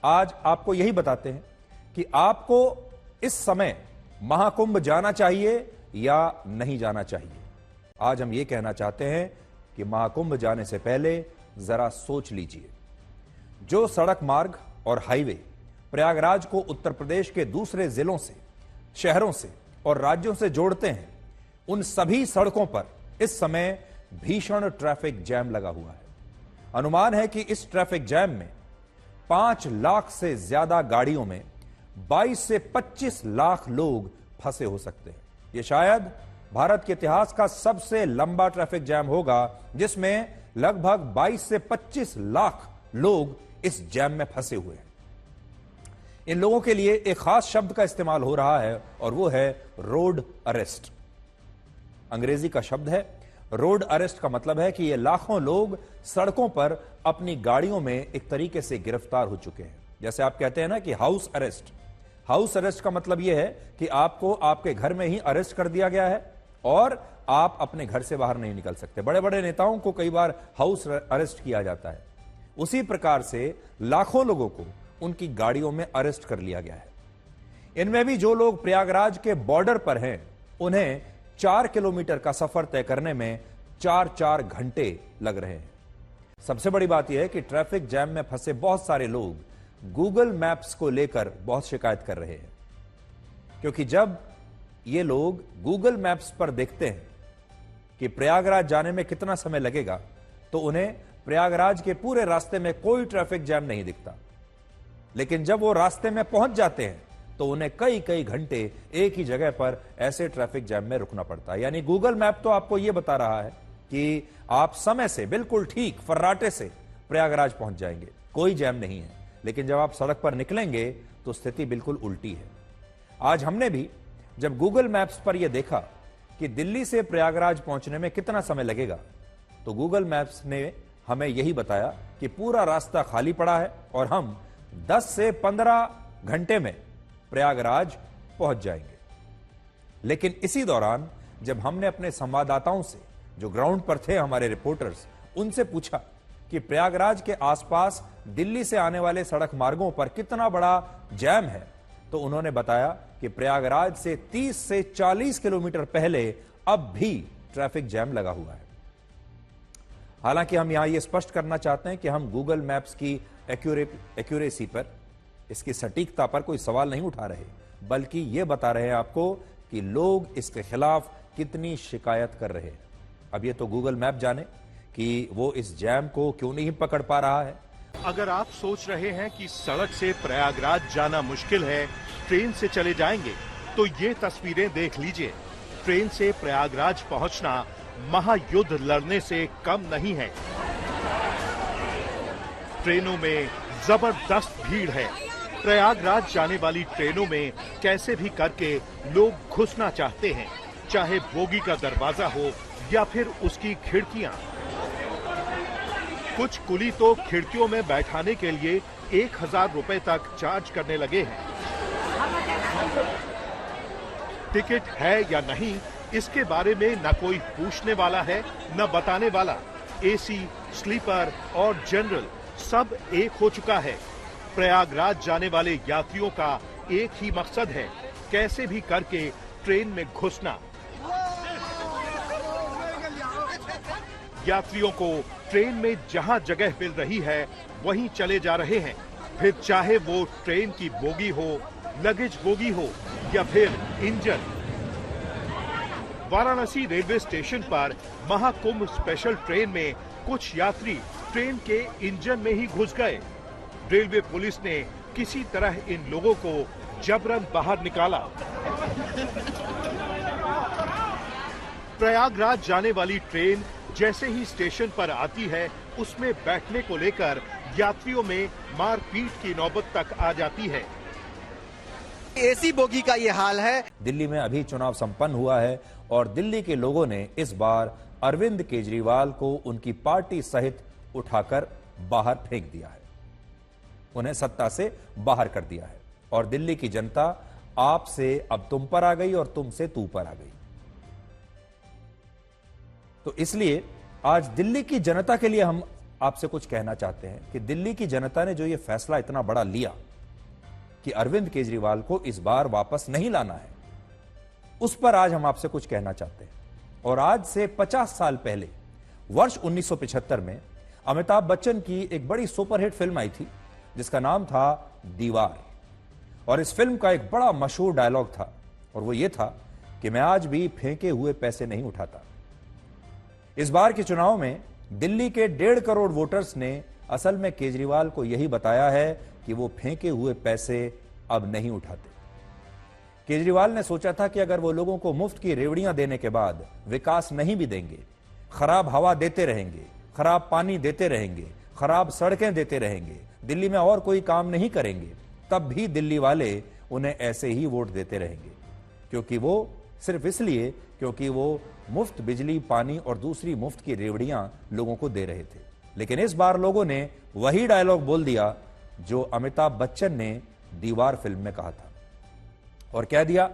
आज आपको यही बताते हैं कि आपको इस समय महाकुंभ जाना चाहिए या नहीं जाना चाहिए। आज हम ये कहना चाहते हैं कि महाकुंभ जाने से पहले जरा सोच लीजिए। जो सड़क मार्ग और हाईवे प्रयागराज को उत्तर प्रदेश के दूसरे जिलों से, शहरों से और राज्यों से जोड़ते हैं, उन सभी सड़कों पर इस समय भीषण ट्रैफिक जैम लगा हुआ है। अनुमान है कि इस ट्रैफिक जैम में 5 लाख से ज्यादा गाड़ियों में 22 से 25 लाख लोग फंसे हो सकते हैं। यह शायद भारत के इतिहास का सबसे लंबा ट्रैफिक जैम होगा, जिसमें लगभग 22 से 25 लाख लोग इस जैम में फंसे हुए हैं। इन लोगों के लिए एक खास शब्द का इस्तेमाल हो रहा है और वो है रोड अरेस्ट। अंग्रेजी का शब्द है। रोड अरेस्ट का मतलब है कि ये लाखों लोग सड़कों पर अपनी गाड़ियों में एक तरीके से गिरफ्तार हो चुके हैं। जैसे आप कहते हैं ना कि हाउस अरेस्ट। हाउस अरेस्ट का मतलब यह है कि आपको आपके घर में ही अरेस्ट कर दिया गया है और आप अपने घर से बाहर नहीं निकल सकते। बड़े बड़े नेताओं को कई बार हाउस अरेस्ट किया जाता है। उसी प्रकार से लाखों लोगों को उनकी गाड़ियों में अरेस्ट कर लिया गया है। इनमें भी जो लोग प्रयागराज के बॉर्डर पर हैं, उन्हें 4 किलोमीटर का सफर तय करने में 4-4 घंटे लग रहे हैं। सबसे बड़ी बात यह है कि ट्रैफिक जैम में फंसे बहुत सारे लोग गूगल मैप्स को लेकर बहुत शिकायत कर रहे हैं, क्योंकि जब ये लोग गूगल मैप्स पर देखते हैं कि प्रयागराज जाने में कितना समय लगेगा, तो उन्हें प्रयागराज के पूरे रास्ते में कोई ट्रैफिक जैम नहीं दिखता। लेकिन जब वो रास्ते में पहुंच जाते हैं तो उन्हें कई कई घंटे एक ही जगह पर ऐसे ट्रैफिक जैम में रुकना पड़ता है। यानी गूगल मैप तो आपको यह बता रहा है कि आप समय से बिल्कुल ठीक फर्राटे से प्रयागराज पहुंच जाएंगे, कोई जैम नहीं है। लेकिन जब आप सड़क पर निकलेंगे तो स्थिति बिल्कुल उल्टी है। आज हमने भी जब गूगल मैप्स पर यह देखा कि दिल्ली से प्रयागराज पहुंचने में कितना समय लगेगा, तो गूगल मैप्स ने हमें यही बताया कि पूरा रास्ता खाली पड़ा है और हम 10 से 15 घंटे में प्रयागराज पहुंच जाएंगे। लेकिन इसी दौरान जब हमने अपने संवाददाताओं से, जो ग्राउंड पर थे, हमारे रिपोर्टर्स, उनसे पूछा कि प्रयागराज के आसपास दिल्ली से आने वाले सड़क मार्गों पर कितना बड़ा जैम है, तो उन्होंने बताया कि प्रयागराज से 30 से 40 किलोमीटर पहले अब भी ट्रैफिक जैम लगा हुआ है। हालांकि हम यहां यह स्पष्ट करना चाहते हैं कि हम गूगल मैप्स की एक्यूरेसी पर, इसकी सटीकता पर कोई सवाल नहीं उठा रहे, बल्कि यह बता रहे हैं आपको कि लोग इसके खिलाफ कितनी शिकायत कर रहे हैं। अब ये तो गूगल मैप जाने कि वो इस जैम को क्यों नहीं पकड़ पा रहा है। अगर आप सोच रहे हैं कि सड़क से प्रयागराज जाना मुश्किल है, ट्रेन से चले जाएंगे, तो ये तस्वीरें देख लीजिए। ट्रेन से प्रयागराज पहुंचना महायुद्ध लड़ने से कम नहीं है। ट्रेनों में जबरदस्त भीड़ है। प्रयागराज जाने वाली ट्रेनों में कैसे भी करके लोग घुसना चाहते हैं, चाहे बोगी का दरवाजा हो या फिर उसकी खिड़कियां। कुछ कुली तो खिड़कियों में बैठाने के लिए 1000 रुपए तक चार्ज करने लगे हैं। टिकट है या नहीं, इसके बारे में न कोई पूछने वाला है न बताने वाला। एसी, स्लीपर और जनरल सब एक हो चुका है। प्रयागराज जाने वाले यात्रियों का एक ही मकसद है, कैसे भी करके ट्रेन में घुसना। यात्रियों को ट्रेन में जहां जगह मिल रही है वहीं चले जा रहे हैं, फिर चाहे वो ट्रेन की बोगी हो, लगेज बोगी हो या फिर इंजन। वाराणसी रेलवे स्टेशन पर महाकुंभ स्पेशल ट्रेन में कुछ यात्री ट्रेन के इंजन में ही घुस गए। रेलवे पुलिस ने किसी तरह इन लोगों को जबरन बाहर निकाला। प्रयागराज जाने वाली ट्रेन जैसे ही स्टेशन पर आती है, उसमें बैठने को लेकर यात्रियों में मारपीट की नौबत तक आ जाती है। एसी बोगी का ये हाल है। दिल्ली में अभी चुनाव संपन्न हुआ है और दिल्ली के लोगों ने इस बार अरविंद केजरीवाल को उनकी पार्टी सहित उठाकर बाहर फेंक दिया है, उन्हें सत्ता से बाहर कर दिया है। और दिल्ली की जनता आपसे अब तुम पर आ गई और तुमसे तू पर आ गई। तो इसलिए आज दिल्ली की जनता के लिए हम आपसे कुछ कहना चाहते हैं कि दिल्ली की जनता ने जो ये फैसला इतना बड़ा लिया कि अरविंद केजरीवाल को इस बार वापस नहीं लाना है, उस पर आज हम आपसे कुछ कहना चाहते हैं। और आज से 50 साल पहले वर्ष 1975 में अमिताभ बच्चन की एक बड़ी सुपरहिट फिल्म आई थी जिसका नाम था दीवार। और इस फिल्म का एक बड़ा मशहूर डायलॉग था और वो ये था कि मैं आज भी फेंके हुए पैसे नहीं उठाता। इस बार के चुनाव में दिल्ली के 1.5 करोड़ वोटर्स ने असल में केजरीवाल को यही बताया है कि वो फेंके हुए पैसे अब नहीं उठाते। केजरीवाल ने सोचा था कि अगर वो लोगों को मुफ्त की रेवड़ियां देने के बाद विकास नहीं भी देंगे, खराब हवा देते रहेंगे, खराब पानी देते रहेंगे, खराब सड़कें देते रहेंगे, दिल्ली में और कोई काम नहीं करेंगे, तब भी दिल्ली वाले उन्हें ऐसे ही वोट देते रहेंगे। क्योंकि वो सिर्फ इसलिए क्योंकि वो मुफ्त बिजली, पानी और दूसरी मुफ्त की रेवड़ियां लोगों को दे रहे थे। लेकिन इस बार लोगों ने वही डायलॉग बोल दिया जो अमिताभ बच्चन ने दीवार फिल्म में कहा था और कह दिया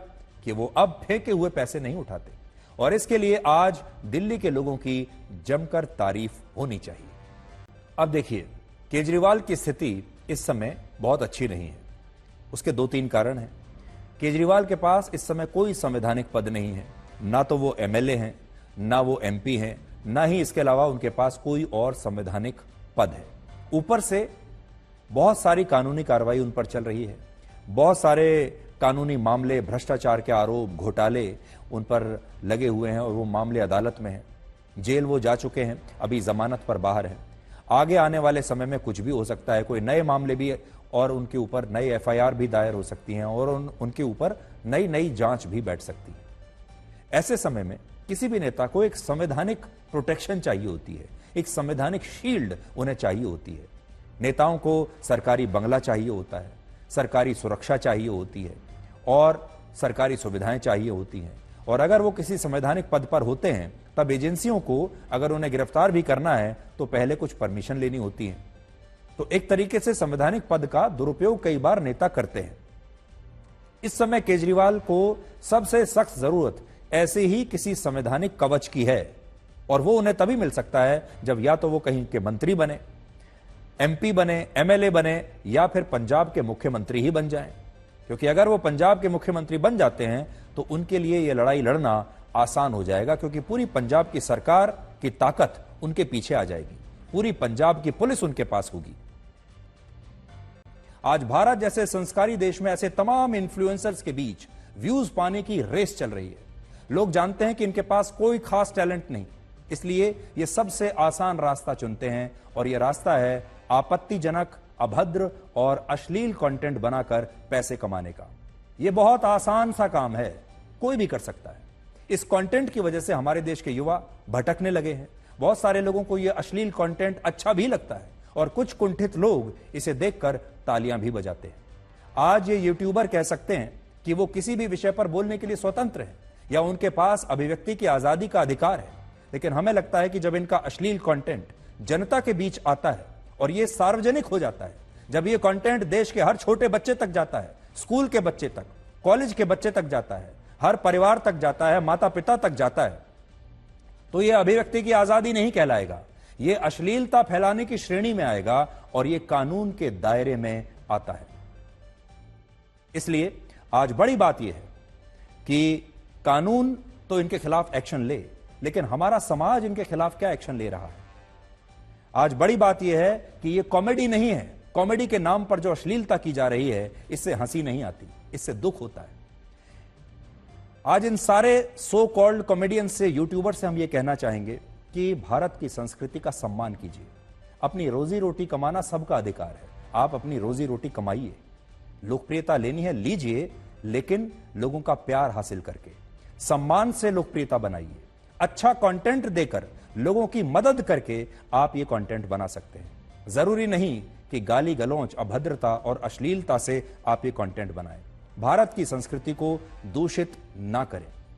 कि वो अब फेंके हुए पैसे नहीं उठाते। और इसके लिए आज दिल्ली के लोगों की जमकर तारीफ होनी चाहिए। अब देखिए, केजरीवाल की स्थिति इस समय बहुत अच्छी नहीं है। उसके 2-3 कारण हैं। केजरीवाल के पास इस समय कोई संवैधानिक पद नहीं है, ना तो वो एमएलए हैं, ना वो एमपी हैं, ना ही इसके अलावा उनके पास कोई और संवैधानिक पद है। ऊपर से बहुत सारी कानूनी कार्रवाई उन पर चल रही है, बहुत सारे कानूनी मामले, भ्रष्टाचार के आरोप, घोटाले उन पर लगे हुए हैं और वो मामले अदालत में हैं। जेल वो जा चुके हैं, अभी जमानत पर बाहर है। आगे आने वाले समय में कुछ भी हो सकता है, कोई नए मामले भी और उनके ऊपर नई एफआईआर भी दायर हो सकती हैं और उनके ऊपर नई नई जांच भी बैठ सकती है। ऐसे समय में किसी भी नेता को एक संवैधानिक प्रोटेक्शन चाहिए होती है, एक संवैधानिक शील्ड उन्हें चाहिए होती है। नेताओं को सरकारी बंगला चाहिए होता है, सरकारी सुरक्षा चाहिए होती है और सरकारी सुविधाएं चाहिए होती हैं। और अगर वो किसी संवैधानिक पद पर होते हैं तब एजेंसियों को अगर उन्हें गिरफ्तार भी करना है तो पहले कुछ परमिशन लेनी होती है। तो एक तरीके से संवैधानिक पद का दुरुपयोग कई बार नेता करते हैं। इस समय केजरीवाल को सबसे सख्त जरूरत ऐसे ही किसी संवैधानिक कवच की है और वो उन्हें तभी मिल सकता है जब या तो वो कहीं के मंत्री बने, एमपी बने, एमएलए बने या फिर पंजाब के मुख्यमंत्री ही बन जाएं। क्योंकि अगर वो पंजाब के मुख्यमंत्री बन जाते हैं तो उनके लिए यह लड़ाई लड़ना आसान हो जाएगा, क्योंकि पूरी पंजाब की सरकार की ताकत उनके पीछे आ जाएगी, पूरी पंजाब की पुलिस उनके पास होगी। आज भारत जैसे संस्कारी देश में ऐसे तमाम इन्फ्लुएंसर्स के बीच व्यूज पाने की रेस चल रही है। लोग जानते हैं कि इनके पास कोई खास टैलेंट नहीं, इसलिए ये सबसे आसान रास्ता चुनते हैं और यह रास्ता है आपत्तिजनक, अभद्र और अश्लील कंटेंट बनाकर पैसे कमाने का। यह बहुत आसान सा काम है, कोई भी कर सकता है। इस कंटेंट की वजह से हमारे देश के युवा भटकने लगे हैं। बहुत सारे लोगों को यह अश्लील कंटेंट अच्छा भी लगता है और कुछ कुंठित लोग इसे देखकर तालियां भी बजाते हैं। आज ये यूट्यूबर कह सकते हैं कि वो किसी भी विषय पर बोलने के लिए स्वतंत्र है या उनके पास अभिव्यक्ति की आजादी का अधिकार है, लेकिन हमें लगता है कि जब इनका अश्लील कंटेंट जनता के बीच आता है और ये सार्वजनिक हो जाता है, जब ये कंटेंट देश के हर छोटे बच्चे तक जाता है, स्कूल के बच्चे तक, कॉलेज के बच्चे तक जाता है, हर परिवार तक जाता है, माता पिता तक जाता है, तो यह अभिव्यक्ति की आजादी नहीं कहलाएगा, यह अश्लीलता फैलाने की श्रेणी में आएगा और यह कानून के दायरे में आता है। इसलिए आज बड़ी बात यह है कि कानून तो इनके खिलाफ एक्शन ले, लेकिन हमारा समाज इनके खिलाफ क्या एक्शन ले रहा है। आज बड़ी बात यह है कि यह कॉमेडी नहीं है। कॉमेडी के नाम पर जो अश्लीलता की जा रही है, इससे हंसी नहीं आती, इससे दुख होता है। आज इन सारे सो कॉल्ड कॉमेडियन से, यूट्यूबर से हम ये कहना चाहेंगे कि भारत की संस्कृति का सम्मान कीजिए। अपनी रोजी रोटी कमाना सबका अधिकार है, आप अपनी रोजी रोटी कमाइए। लोकप्रियता लेनी है, लीजिए, लेकिन लोगों का प्यार हासिल करके, सम्मान से लोकप्रियता बनाइए। अच्छा कंटेंट देकर, लोगों की मदद करके आप ये कंटेंट बना सकते हैं। जरूरी नहीं कि गाली गलौच, अभद्रता और अश्लीलता से आप ये कंटेंट बनाएं। भारत की संस्कृति को दूषित ना करें।